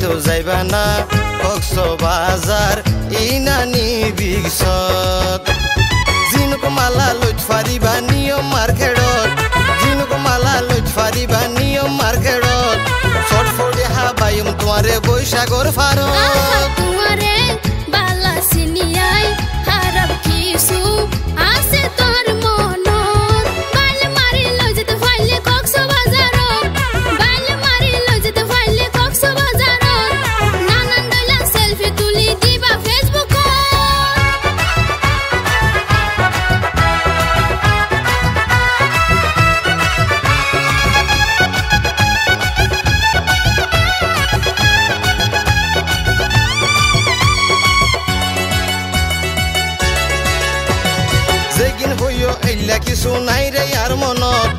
বেড়াইতেও যাইবা না কক্সবাজার ইনানি বিগসত জিনুক মালা লইত ফারিবা নিয়ম মার্কেটত জিনুক মালা লইত ফারিবা নিয়ম মার্কেটত শর্ট ফোড়ে হাবাইম তোমারে বৈশাগর ফারত তোমারে বালা সিনিয়াই খারাপ কিছু আছে তোর মনত বাল মারি লই যেতে ফাইলে কক্সবাজারত বাল মারি লই যেতে ফাইলে কক্সবাজারত নানান দইলা সেলফি তুলি দিবা ফেসবুকত যেগিন হইও এইলা কিছু নাই রে আর মনত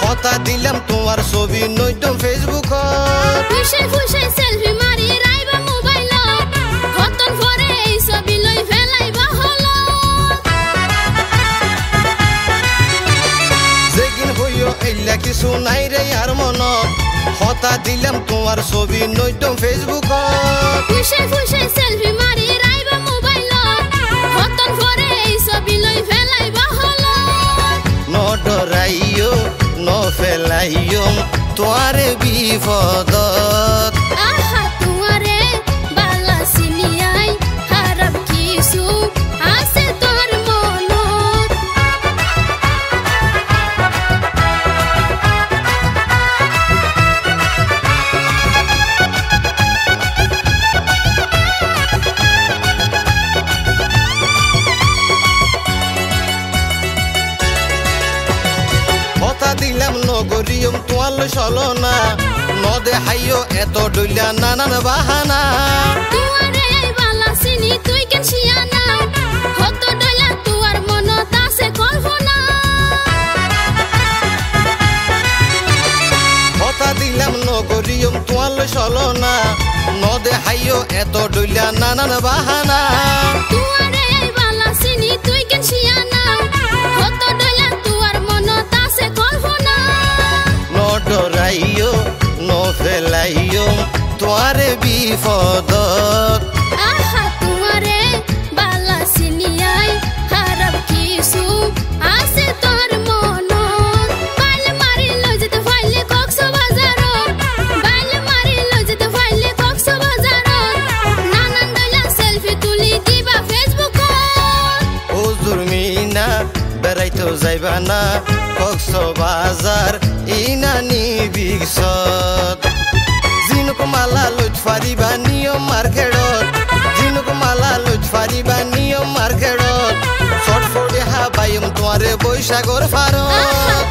হতা দিলাম তোমার ছবি নইতম ফেসবুকত ফুসে ফুসে সেলফি মারি রাইবা মোবাইলত হতন পরে এই ছবি লই ফেলাইবা হলত যেগিন হইও এইলা কিছু নাই রে আর মনত হতা দিলাম তোমার ছবি নইতম ফেসবুকত ফুসে ফুসে সেলফি মারি রাইবা মোবাইলত হতন পরে এই ছবি লই ফেলাইবা হলত ন ডরাইও ন ফেলাইও তোয়ারে বিপদত আহা তোমারে বালা সিনিয়াই খারাপ কিছু আছে তোর মনত হতা দিলাম নগরিয়ম তোয়াল চলো না ন দেখাইও এত ডইলা নানান বাহানা তোমারে বালা সিনি তুই কেন শিয়ানা হত ডলা তোর মনত আছে কল্পনা হতা দিলাম নগরিয়ম তোয়াল চলো না ন দেখাইও এত ডইলা নানান বাহানা তোমারে বালা সিনি তুই কেন শিয়ানা হত ডলা তোর মনত আছে কল্পনা ন ডরাইও ন ফেলাইও তোয়ারে বিপদত আহা তোমারে বালা সিনিয়াই খারাপ কিছু আছে তোর মনত বাল মারি লই যেতে ফাইলে কক্সবাজারত বাল মারি লই যেতে ফাইলে কক্সবাজারত নানান দইলা সেলফি তুলি দিবা ফেসবুকত হুজুর মিনা বেড়াইতেও যাইবা না কক্সবাজার ইনানি বিগসত জিনুক মালা লইত ফারিবা নিয়ম মার্কেটত জিনুক মালা লইত ফারিবা নিয়ম মার্কেটত শর্ট ফোড়ে হাবাইম তোমারে বৈশাগর ফারত